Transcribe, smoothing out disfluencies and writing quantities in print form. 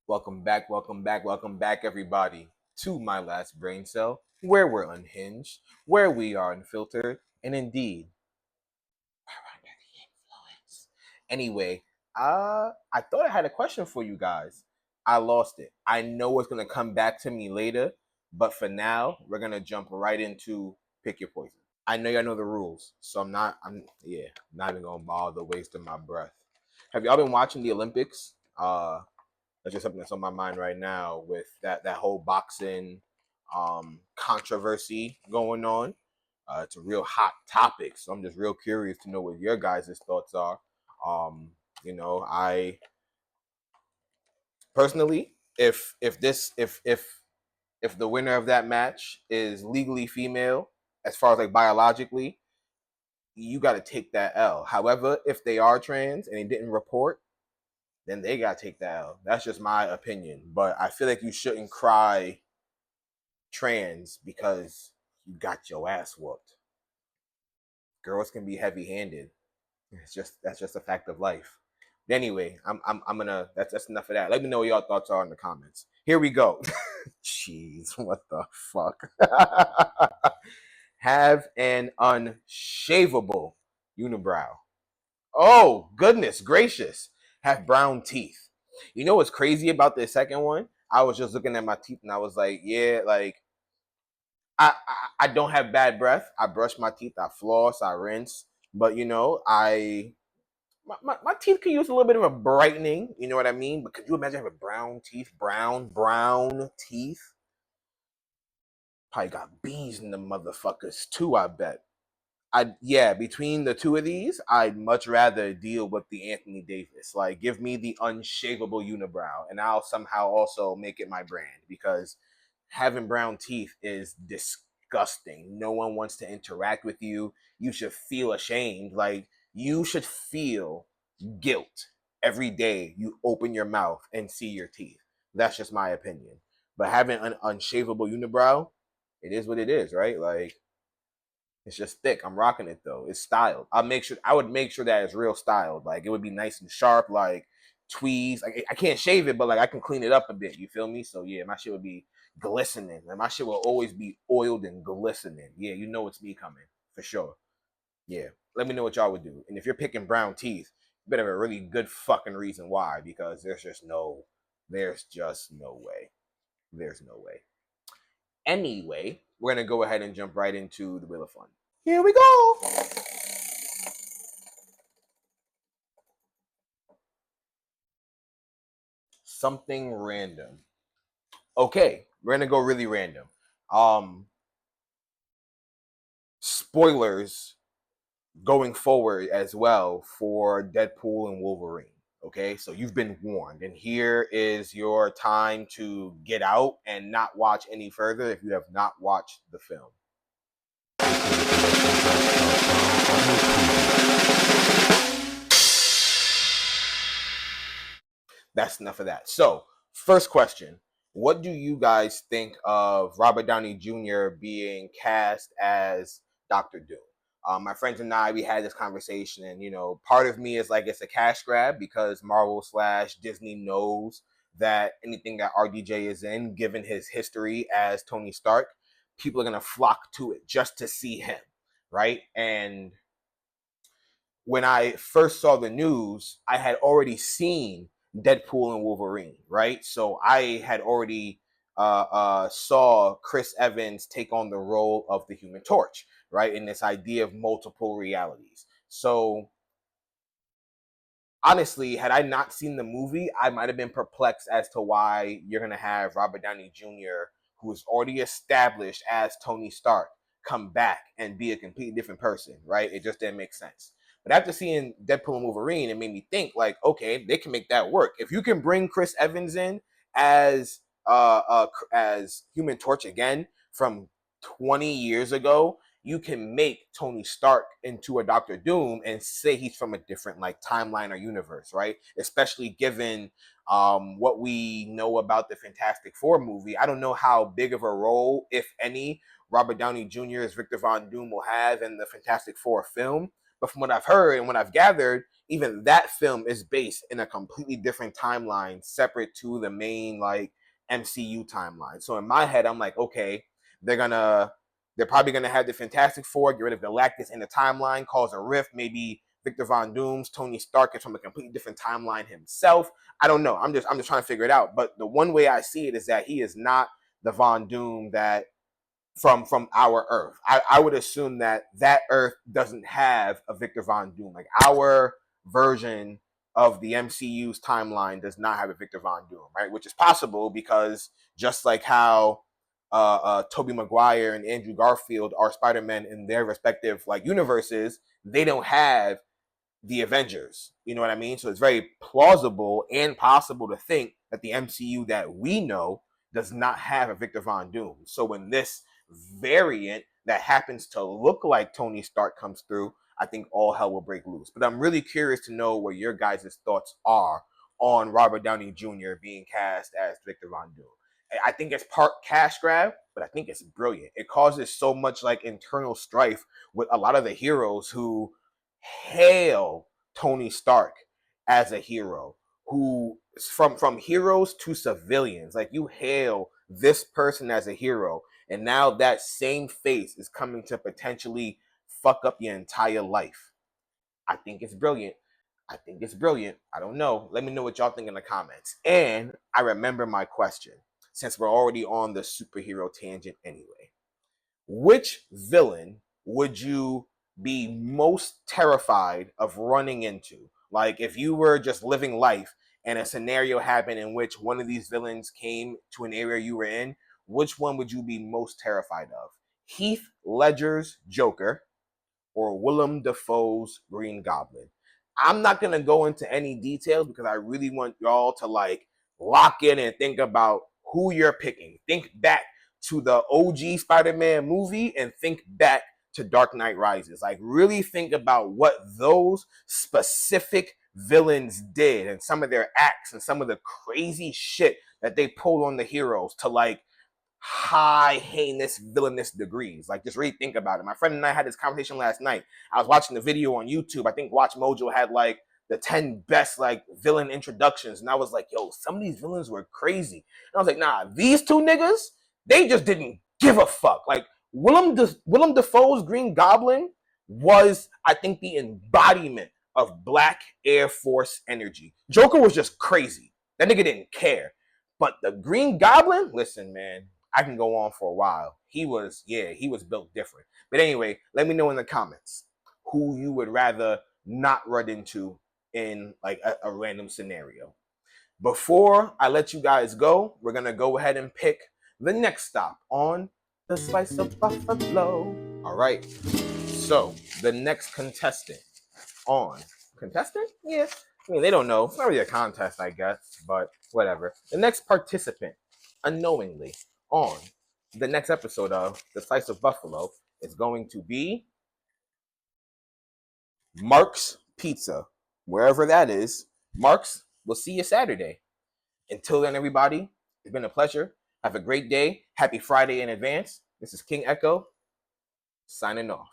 Welcome back, everybody, to My Last Brain Cell, where we're unhinged, where we are unfiltered, and indeed, we're under the influence. Anyway, I thought I had a question for you guys. I lost it. I know it's gonna come back to me later, but for now, we're gonna jump right into pick your poison. I know y'all know the rules, so not even gonna bother wasting my breath. Have y'all been watching the Olympics? That's just something that's on my mind right now with that whole boxing controversy going on. It's a real hot topic, so I'm just real curious to know what your guys' thoughts are. Um, I personally, if the winner of that match is legally female, as far as like biologically, you got to take that L. However, if they are trans and they didn't report, then they got to take that L. That's just my opinion. But I feel like you shouldn't cry trans because you got your ass whooped. Girls can be heavy-handed. That's just a fact of life. Anyway, I'm gonna that's enough of that. Let me know what y'all thoughts are in the comments. Here we go. Jeez, what the fuck? Have an unshavable unibrow. Oh, goodness gracious. Have brown teeth. You know what's crazy about the second one? I was just looking at my teeth and I was like, yeah, like I don't have bad breath. I brush my teeth, I floss, I rinse. But my teeth could use a little bit of a brightening, you know what I mean? But could you imagine having brown teeth, brown teeth? Probably got bees in the motherfuckers too, I bet. Between the two of these, I'd much rather deal with the Anthony Davis. Like, give me the unshavable unibrow, and I'll somehow also make it my brand because having brown teeth is disgusting. No one wants to interact with you. You should feel ashamed. Like, you should feel guilt every day you open your mouth and see your teeth. That's just my opinion. But having an unshavable unibrow, it is what it is, right? Like, it's just thick. I'm rocking it though. It's styled. I would make sure that it's real styled. Like it would be nice and sharp, like tweeze. Like I can't shave it, but like I can clean it up a bit. You feel me? So yeah, my shit would be glistening. And my shit will always be oiled and glistening. Yeah, you know it's me coming. For sure. Yeah. Let me know what y'all would do. And if you're picking brown teeth, you better have a really good fucking reason why, because there's just no way. There's no way. Anyway, we're gonna go ahead and jump right into the Wheel of Fun. Here we go. Something random. Okay, we're gonna go really random. Um, Spoilers going forward as well for Deadpool and Wolverine. Okay, so you've been warned, and here is your time to get out and not watch any further if you have not watched the film. That's enough of that. So, first question. What do you guys think of Robert Downey Jr. being cast as Doctor Doom? My friends and I, we had this conversation, and part of me is like it's a cash grab because Marvel/Disney knows that anything that RDJ is in, given his history as Tony Stark, people are gonna flock to it just to see him, right? And when I first saw the news, I had already seen Deadpool and Wolverine, right? So I had already saw Chris Evans take on the role of the Human Torch, right? In this idea of multiple realities. So honestly, had I not seen the movie, I might have been perplexed as to why you're going to have Robert Downey Jr., who is already established as Tony Stark, come back and be a completely different person, right? It just didn't make sense. But after seeing Deadpool and Wolverine, it made me think, like, okay, they can make that work. If you can bring Chris Evans in as as Human Torch again from 20 years ago, you can make Tony Stark into a Doctor Doom and say he's from a different like timeline or universe, right? Especially given what we know about the Fantastic Four movie. I don't know how big of a role, if any, Robert Downey Jr. as Victor Von Doom will have in the Fantastic Four film, But from what I've heard and what I've gathered, even that film is based in a completely different timeline, separate to the main like MCU timeline. So in my head, I'm like, okay, they're probably gonna have the Fantastic Four get rid of Galactus in the timeline, cause a rift. Maybe Victor Von Doom's Tony Stark is from a completely different timeline himself. I don't know. I'm just trying to figure it out. But the one way I see it is that he is not the Von Doom that from our Earth. I would assume that Earth doesn't have a Victor Von Doom. Like our version of the MCU's timeline does not have a Victor Von Doom, right? Which is possible because just like how Tobey Maguire and Andrew Garfield are Spider-Man in their respective like universes, they don't have the Avengers. You know what I mean? So it's very plausible and possible to think that the MCU that we know does not have a Victor Von Doom. So when this variant that happens to look like Tony Stark comes through, I think all hell will break loose. But I'm really curious to know what your guys' thoughts are on Robert Downey Jr. being cast as Victor Von Doom. I think it's part cash grab, but I think it's brilliant. It causes so much like internal strife with a lot of the heroes who hail Tony Stark as a hero, who from heroes to civilians. Like you hail this person as a hero, and now that same face is coming to potentially fuck up your entire life. I think it's brilliant. I think it's brilliant. I don't know. Let me know what y'all think in the comments. And I remember my question, since we're already on the superhero tangent anyway. Which villain would you be most terrified of running into? Like if you were just living life and a scenario happened in which one of these villains came to an area you were in, which one would you be most terrified of? Heath Ledger's Joker or Willem Dafoe's Green Goblin? I'm not going to go into any details because I really want y'all to like lock in and think about who you're picking. Think back to the OG Spider-Man movie and think back to Dark Knight Rises. Like really think about what those specific villains did and some of their acts and some of the crazy shit that they pulled on the heroes to like high heinous villainous degrees. Like just really think about it. My friend and I had this conversation last night. I was watching the video on YouTube. I think Watch Mojo had like the 10 best like villain introductions, and I was like, yo, some of these villains were crazy. And I was like, nah, these two niggas, they just didn't give a fuck. Like Willem Dafoe's Green Goblin was, I think, the embodiment of Black Air Force energy. Joker was just crazy. That nigga didn't care. But the Green Goblin, listen, man, I can go on for a while. He was built different. But anyway, let me know in the comments who you would rather not run into in like a random scenario. Before I let you guys go, we're going to go ahead and pick the next stop on the Slice of Buffalo. All right. So the next contestant on contestant? Yeah. I mean, they don't know. It's not really a contest, I guess, but whatever. The next participant, unknowingly, on the next episode of The Slice of Buffalo is going to be Mark's Pizza. Wherever that is, Mark's, we'll see you Saturday. Until then, everybody, it's been a pleasure. Have a great day. Happy Friday in advance. This is King Echo, signing off.